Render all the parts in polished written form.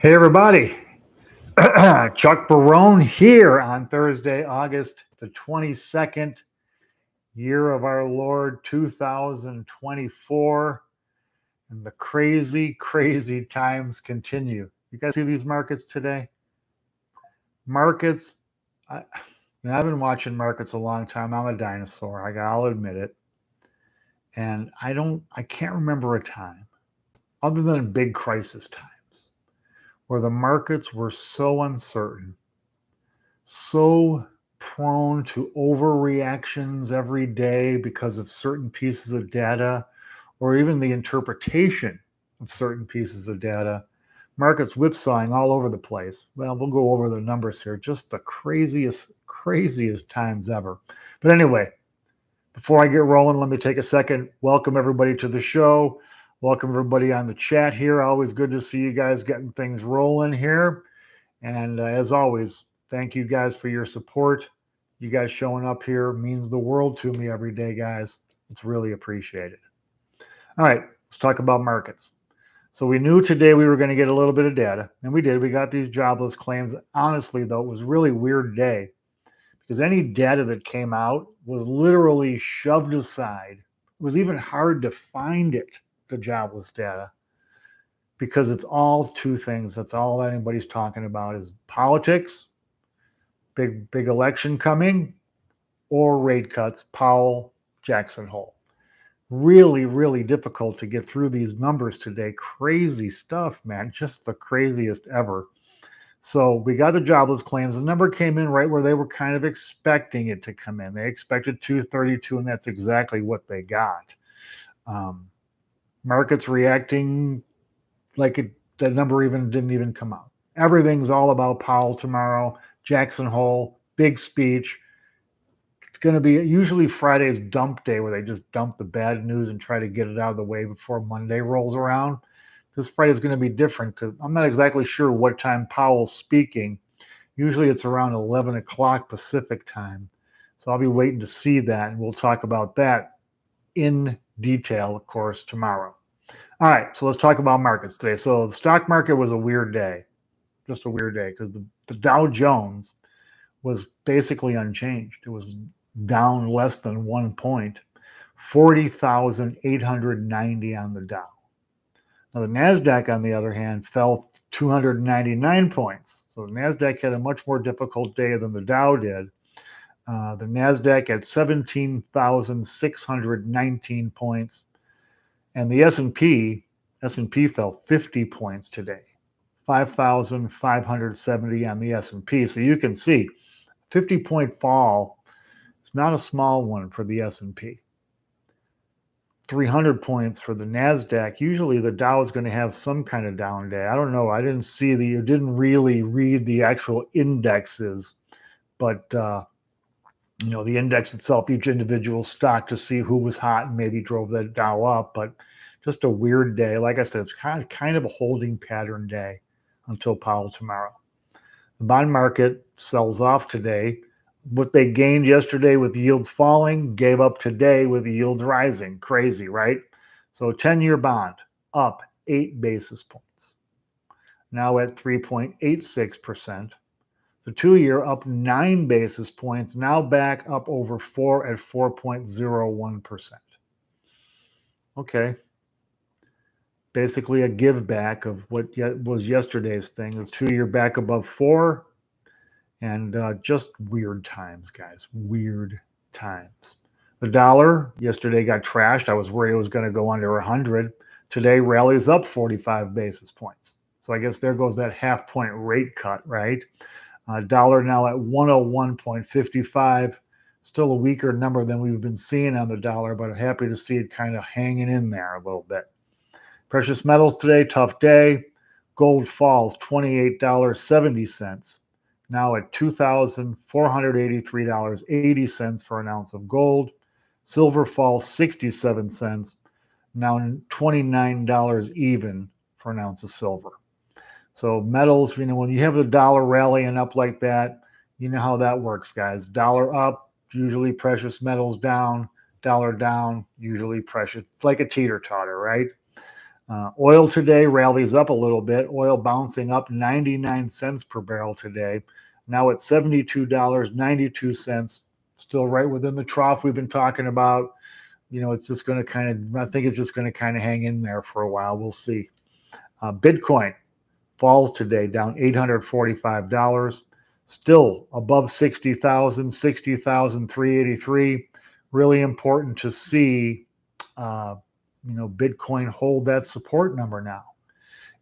Hey, everybody. Chuck Barone here on Thursday, August the 22nd, year of our Lord 2024. And the crazy, crazy times continue. You guys see these markets today? Markets, I've been watching markets a long time. I'm a dinosaur. I'll admit it. And I can't remember a time, other than big crisis times, where the markets were so uncertain, so prone to overreactions every day because of certain pieces of data or even the interpretation of certain pieces of data. Markets whipsawing all over the place. Well, we'll go over the numbers here. Just the craziest times ever. But anyway, before I get rolling, let me take a second. Welcome everybody to the show. Welcome everybody on the chat here. Always good to see you guys getting things rolling here. And as always, thank you guys for your support. You guys showing up here means the world to me every day, guys. It's really appreciated. All right, let's talk about markets. So we knew today we were going to get a little bit of data, and we did. We got these jobless claims. Honestly, though, it was a really weird day because any data that came out was literally shoved aside. It was even hard to find it, the jobless data, because it's all two things. That's all anybody's talking about is politics, big election coming, or rate cuts, Powell, Jackson Hole. Really difficult to get through these numbers today. Crazy stuff, man. Just the craziest ever. So we got the jobless claims. The number came in right where they were kind of expecting it to come in. They expected 232, and that's exactly what they got. Markets reacting like the number didn't even come out. Everything's all about Powell tomorrow, Jackson Hole, big speech. It's going to be usually Friday's dump day where they just dump the bad news and try to get it out of the way before Monday rolls around. This Friday is going to be different because I'm not exactly sure what time Powell's speaking. Usually it's around 11 o'clock Pacific time. So I'll be waiting to see that, and we'll talk about that in detail, of course, tomorrow. All right, so let's talk about markets today. So the stock market was a weird day, just a weird day, because the Dow Jones was basically unchanged. It was down less than 1 point, 40,890 on the Dow. Now the NASDAQ, on the other hand, fell 299 points. So the NASDAQ had a much more difficult day than the Dow did. The NASDAQ at 17,619 points. And the S&P fell 50 points today, 5,570 on the S&P. So you can see 50-point fall is not a small one for the S&P. 300 points for the NASDAQ. Usually the Dow is going to have some kind of down day. I don't know. I didn't really read the actual indexes, but the index itself, each individual stock to see who was hot and maybe drove that Dow up, but just a weird day. Like I said, it's kind of a holding pattern day until Powell tomorrow. The bond market sells off today. What they gained yesterday with yields falling, gave up today with the yields rising. Crazy, right? So 10-year bond up 8 basis points, now at 3.86%. The 2-year up 9 basis points, now back up over 4 at 4.01%. Okay. Basically a give back of what was yesterday's thing. The 2-year back above 4, and just weird times, guys. Weird times. The dollar yesterday got trashed. I was worried it was going to go under 100. Today rallies up 45 basis points. So I guess there goes that half-point rate cut, right? Dollar now at 101.55. Still a weaker number than we've been seeing on the dollar, but I'm happy to see it kind of hanging in there a little bit. Precious metals today, tough day. Gold falls $28.70. Now at $2,483.80 for an ounce of gold. Silver falls 67 cents, now $29 even for an ounce of silver. So metals, when you have the dollar rallying up like that, you know how that works, guys. Dollar up, usually precious metals down. Dollar down, usually precious. It's like a teeter-totter, right? Oil today rallies up a little bit. Oil bouncing up 99 cents per barrel today. Now at $72.92, still right within the trough we've been talking about. It's just going to I think it's just going to kind of hang in there for a while. We'll see. Bitcoin falls today, down $845, still above 60,000, 60,383. Really important to see, Bitcoin hold that support number now.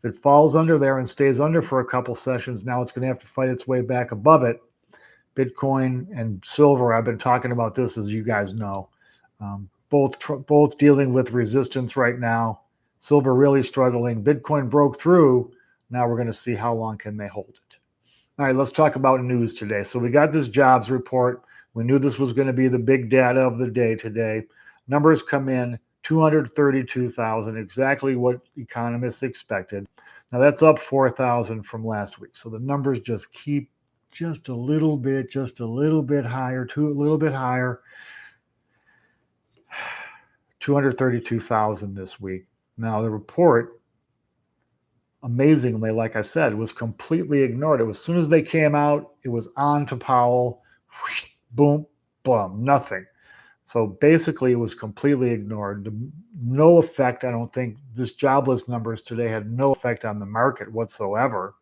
If it falls under there and stays under for a couple sessions, now it's going to have to fight its way back above it. Bitcoin and silver, I've been talking about this, as you guys know, both dealing with resistance right now. Silver really struggling. Bitcoin broke through. Now we're going to see how long can they hold it. All right, let's talk about news today. So we got this jobs report. We knew this was going to be the big data of the day today. Numbers come in 232,000, exactly what economists expected. Now that's up 4,000 from last week. So the numbers just keep just a little bit higher, a little bit higher. 232,000 this week. Now the report, amazingly, like I said, was completely ignored. It was, as soon as they came out, it was on to Powell. Boom, boom, nothing. So basically, it was completely ignored. No effect. I don't think this jobless numbers today had no effect on the market whatsoever.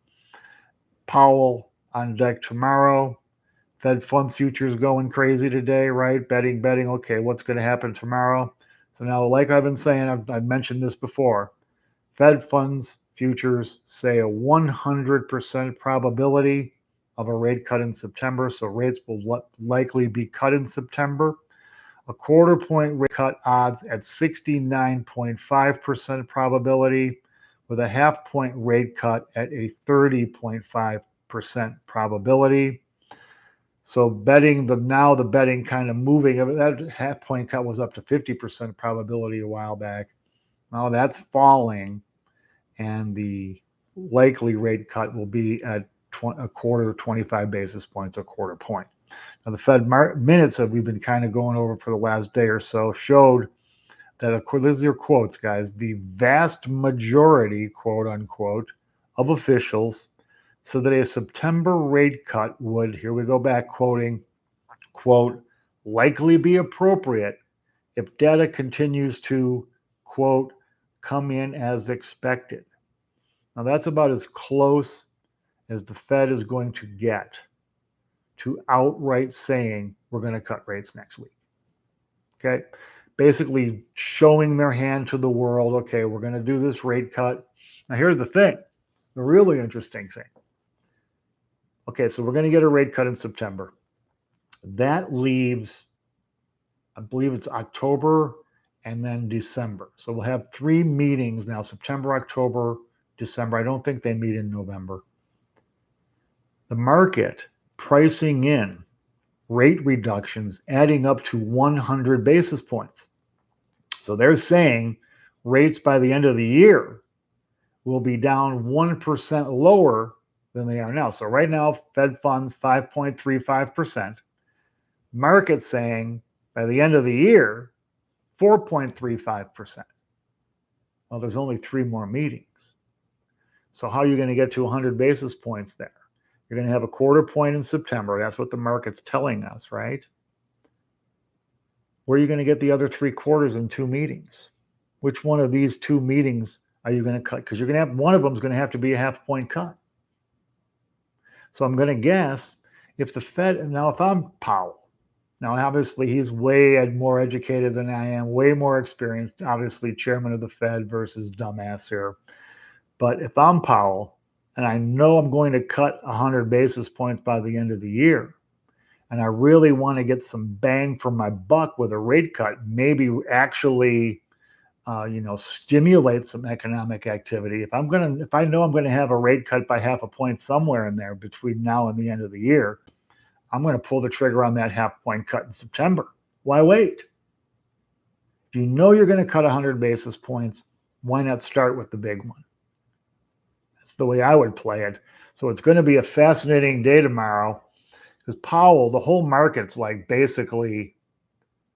Powell on deck tomorrow. Fed funds futures going crazy today, right? Betting. Okay, what's going to happen tomorrow? So now, like I've been saying, I've mentioned this before. Fed funds futures say a 100% probability of a rate cut in September. So rates will likely be cut in September. A quarter point rate cut odds at 69.5% probability, with a half point rate cut at a 30.5% probability. So the betting kind of moving. That half point cut was up to 50% probability a while back. Now that's falling, and the likely rate cut will be at a quarter, 25 basis points, a quarter point. Now, the Fed minutes that we've been kind of going over for the last day or so showed that, these are your quotes, guys, the vast majority, quote unquote, of officials said that a September rate cut would, here we go back quoting, quote, likely be appropriate if data continues to, quote, come in as expected. Now, that's about as close as the Fed is going to get to outright saying we're going to cut rates next week. Okay, basically showing their hand to the world. Okay, we're going to do this rate cut. Now, here's the thing, the really interesting thing. Okay, so we're going to get a rate cut in September. That leaves, I believe it's October and then December. So we'll have 3 meetings now, September, October, December. I don't think they meet in November. The market pricing in rate reductions adding up to 100 basis points. So they're saying rates by the end of the year will be down 1% lower than they are now. So right now, Fed funds 5.35%. Market saying by the end of the year, 4.35%. Well, there's only 3 more meetings. So how are you going to get to 100 basis points there? You're going to have a quarter point in September. That's what the market's telling us, right? Where are you going to get the other 3 quarters in 2 meetings? Which one of these 2 meetings are you going to cut? Because you're going to have, one of them is going to have to be a half point cut. So I'm going to guess if the Fed, now if I'm Powell, now obviously he's way more educated than I am, way more experienced, obviously chairman of the Fed versus dumbass here. But if I'm Powell, and I know I'm going to cut 100 basis points by the end of the year, and I really want to get some bang for my buck with a rate cut, maybe actually, stimulate some economic activity. If I know I'm going to have a rate cut by half a point somewhere in there between now and the end of the year, I'm going to pull the trigger on that half point cut in September. Why wait? If you know you're going to cut 100 basis points, why not start with the big one? That's the way I would play it. So it's going to be a fascinating day tomorrow, because Powell, the whole market's like basically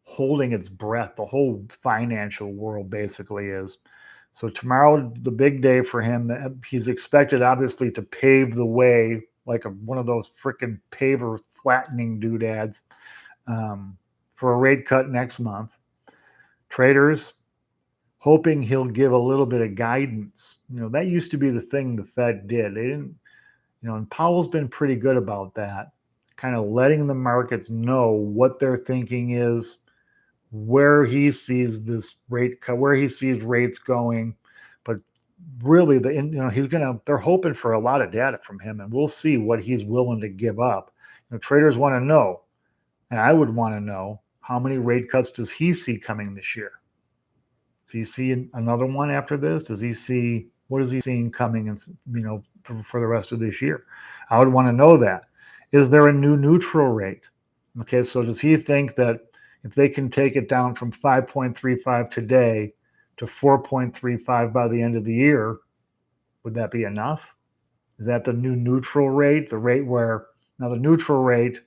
holding its breath. The whole financial world basically is. So tomorrow, the big day for him. That he's expected, obviously, to pave the way like one of those freaking paver flattening doodads for a rate cut next month. Traders hoping he'll give a little bit of guidance. That used to be the thing the Fed did. They didn't, and Powell's been pretty good about that, kind of letting the markets know what their thinking is, where he sees this rate cut, where he sees rates going. But really, they're hoping for a lot of data from him, and we'll see what he's willing to give up. Traders want to know, and I would want to know, how many rate cuts does he see coming this year? Does he see another one after this? What is he seeing coming for the rest of this year? I would want to know that. Is there a new neutral rate? Okay, so does he think that if they can take it down from 5.35 today to 4.35 by the end of the year, would that be enough? Is that the new neutral rate? The rate where, now the neutral rate,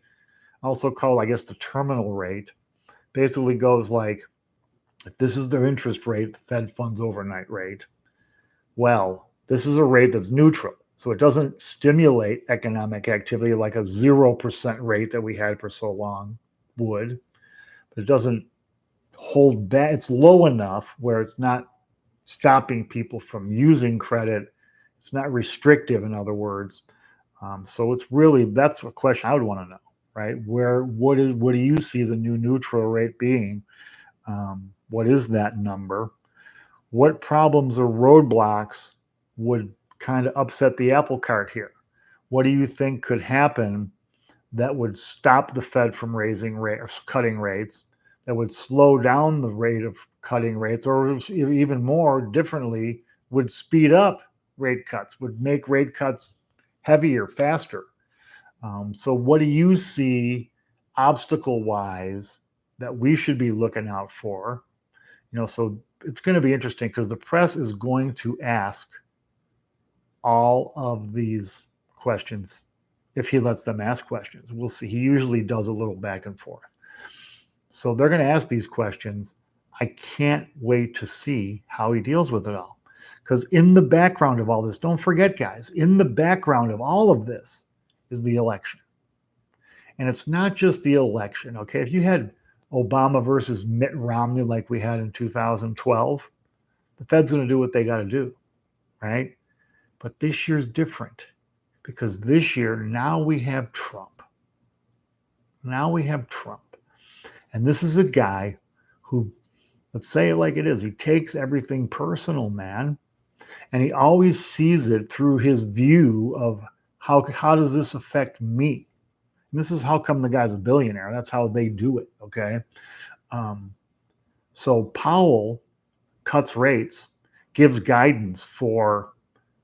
also called, I guess, the terminal rate, basically goes like, if this is their interest rate, the Fed funds overnight rate, well, this is a rate that's neutral. So it doesn't stimulate economic activity like a 0% rate that we had for so long would. But it doesn't hold back. It's low enough where it's not stopping people from using credit. It's not restrictive, in other words. So that's a question I would want to know, right? What do you see the new neutral rate being? What is that number? What problems or roadblocks would kind of upset the apple cart here? What do you think could happen that would stop the Fed from raising rate or cutting rates, that would slow down the rate of cutting rates, or even more differently, would speed up rate cuts, would make rate cuts heavier, faster? So what do you see obstacle-wise that we should be looking out for? So it's going to be interesting because the press is going to ask all of these questions if he lets them ask questions. We'll see. He usually does a little back and forth. So they're going to ask these questions. I can't wait to see how he deals with it all. Because in the background of all this, don't forget, guys, in the background of all of this is the election. And it's not just the election, okay? If you had Obama versus Mitt Romney like we had in 2012, the Fed's going to do what they got to do, right? But this year's different because this year, now we have Trump. And this is a guy who, let's say it like it is, he takes everything personal, man. And he always sees it through his view of how does this affect me? And this is how come the guy's a billionaire. That's how they do it, okay? So Powell cuts rates, gives guidance for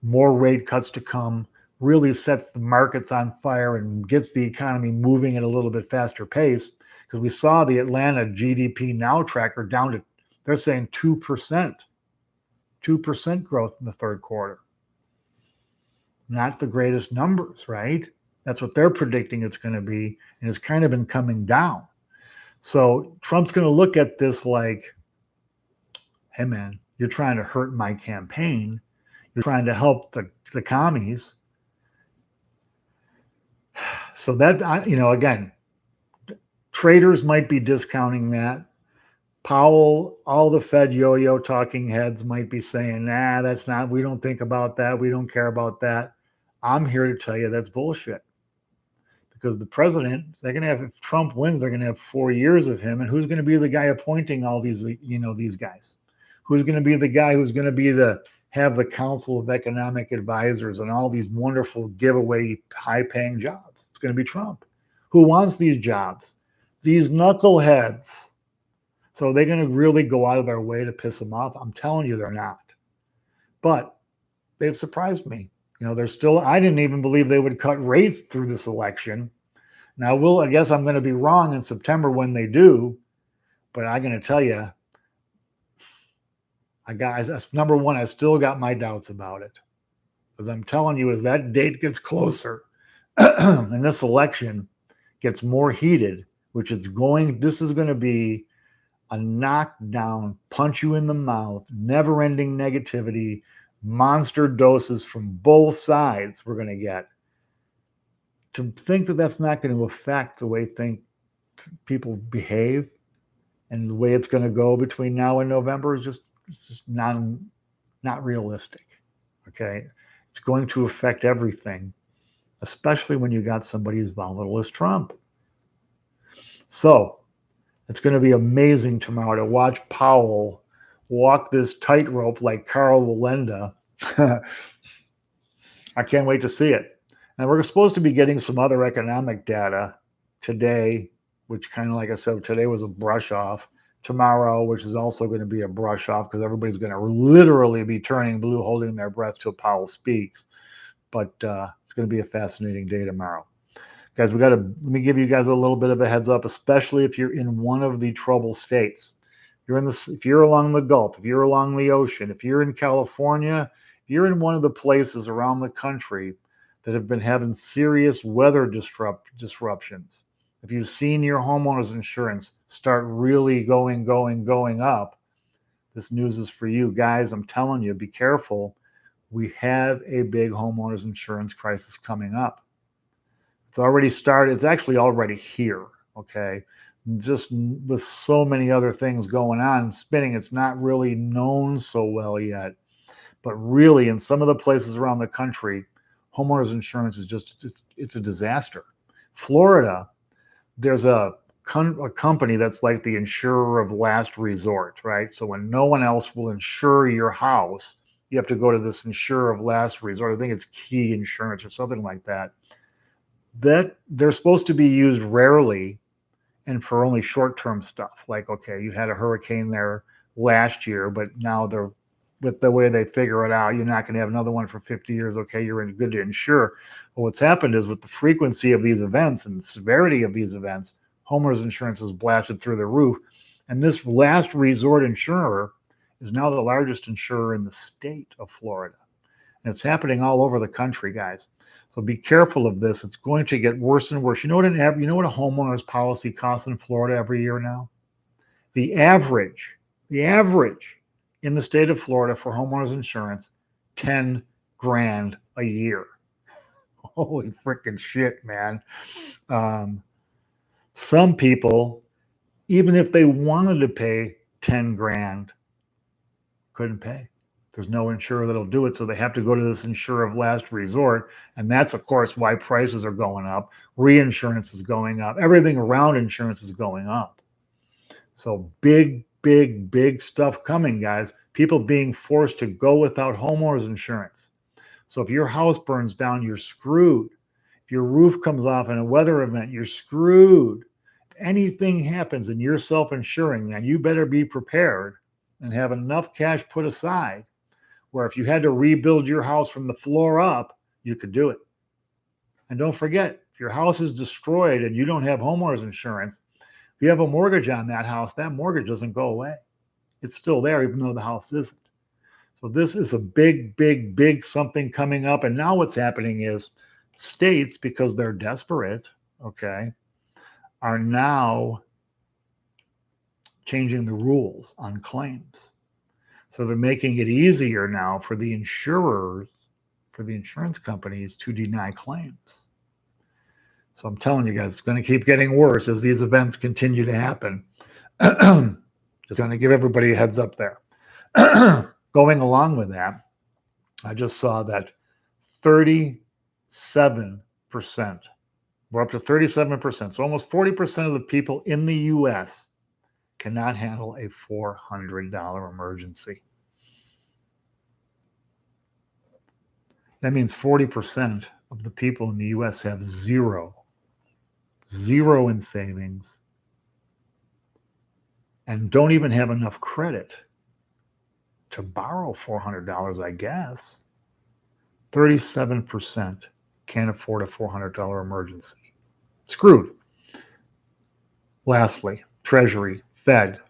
more rate cuts to come, really sets the markets on fire and gets the economy moving at a little bit faster pace. Because we saw the Atlanta GDP Now tracker down to, they're saying 2%. 2% growth in the third quarter. Not the greatest numbers, right? That's what they're predicting it's going to be, and it's kind of been coming down. So Trump's going to look at this like, hey, man, you're trying to hurt my campaign. You're trying to help the commies. So that, again, traders might be discounting that. Powell, all the Fed yo-yo talking heads might be saying, nah, that's not, we don't think about that. We don't care about that. I'm here to tell you that's bullshit. Because the president, they're going to have, if Trump wins, they're going to have 4 years of him. And who's going to be the guy appointing all these, these guys? Who's going to be the guy who's going to be have the Council of Economic Advisors and all these wonderful giveaway high-paying jobs? It's going to be Trump. Who wants these jobs? These knuckleheads. So they're going to really go out of their way to piss them off? I'm telling you, they're not. But they've surprised me. They're still, I didn't even believe they would cut rates through this election. Now, I guess I'm going to be wrong in September when they do, but I'm going to tell you, number one, I still got my doubts about it. As I'm telling you, as that date gets closer and this election gets more heated, this is going to be a knockdown, punch you in the mouth, never-ending negativity, monster doses from both sides we're going to get. To think that that's not going to affect the way people behave and the way it's going to go between now and November is just not realistic. Okay, it's going to affect everything, especially when you got somebody as volatile as Trump. So it's going to be amazing tomorrow to watch Powell walk this tightrope like Carl Walenda. I can't wait to see it. And we're supposed to be getting some other economic data today, which kind of, like I said, today was a brush off. Tomorrow, which is also going to be a brush off because everybody's going to literally be turning blue, holding their breath till Powell speaks. But it's going to be a fascinating day tomorrow. Guys, let me give you guys a little bit of a heads up, especially if you're in one of the trouble states. If you're along the Gulf, if you're along the ocean, if you're in California, if you're in one of the places around the country that have been having serious weather disruptions, if you've seen your homeowner's insurance start really going up, this news is for you. Guys, I'm telling you, be careful. We have a big homeowner's insurance crisis coming up. It's already started. It's actually already here, okay? Just with so many other things going on and spinning, it's not really known so well yet. But really, in some of the places around the country, homeowners insurance is it's a disaster. Florida, there's a company that's like the insurer of last resort, right? So when no one else will insure your house, you have to go to this insurer of last resort. I think it's Key Insurance or something like that. That they're supposed to be used rarely and for only short-term stuff. Like, okay, you had a hurricane there last year, but now with the way they figure it out, you're not going to have another one for 50 years. Okay, you're good to insure. But what's happened is with the frequency of these events and the severity of these events, homeowners insurance is blasted through the roof. And this last resort insurer is now the largest insurer in the state of Florida. And it's happening all over the country, guys. So be careful of this. It's going to get worse and worse. You know what a homeowner's policy costs in Florida every year now? The average in the state of Florida for homeowners insurance, 10 grand a year. Holy freaking shit, man. Some people, even if they wanted to pay 10 grand, couldn't pay. There's no insurer that'll do it, so they have to go to this insurer of last resort. And that's, of course, why prices are going up. Reinsurance is going up. Everything around insurance is going up. So big stuff coming, guys. People being forced to go without homeowners insurance. So if your house burns down, you're screwed. If your roof comes off in a weather event, you're screwed. If anything happens and you're self-insuring, then you better be prepared and have enough cash put aside where if you had to rebuild your house from the floor up, you could do it. And don't forget, if your house is destroyed and you don't have homeowners insurance, if you have a mortgage on that house, that mortgage doesn't go away. It's still there, even though the house isn't. So this is a big something coming up. And now what's happening is states, because they're desperate, okay, are now changing the rules on claims. So they're making it easier now for the insurers, for the insurance companies to deny claims. So I'm telling you guys, it's going to keep getting worse as these events continue to happen. Just going to give everybody a heads up there. Going along with that, I just saw that 37%, we're up to 37%. So almost 40% of the people in the U.S. cannot handle a $400 emergency. That means 40% of the people in the U.S. have zero in savings, and don't even have enough credit to borrow $400, I guess. 37% can't afford a $400 emergency. Screwed. Lastly, Treasury, Fed.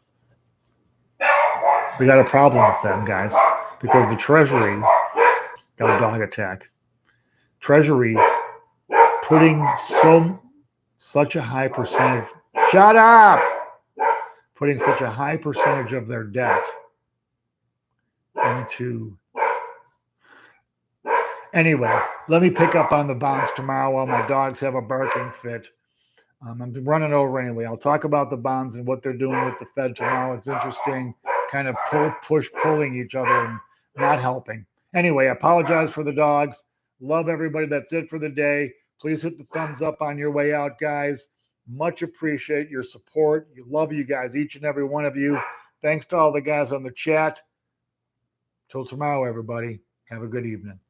We got a problem with them, guys, because the Treasury got a dog attack. Treasury putting such a high percentage, shut up! putting such a high percentage of their debt into. Anyway, let me pick up on the bonds tomorrow while my dogs have a barking fit. I'm running over anyway. I'll talk about the bonds and what they're doing with the Fed tomorrow. It's interesting, kind of pulling each other and not helping. Anyway, I apologize for the dogs. Love everybody. That's it for the day. Please hit the thumbs up on your way out, guys. Much appreciate your support. Love you guys, each and every one of you. Thanks to all the guys on the chat. Till tomorrow, everybody. Have a good evening.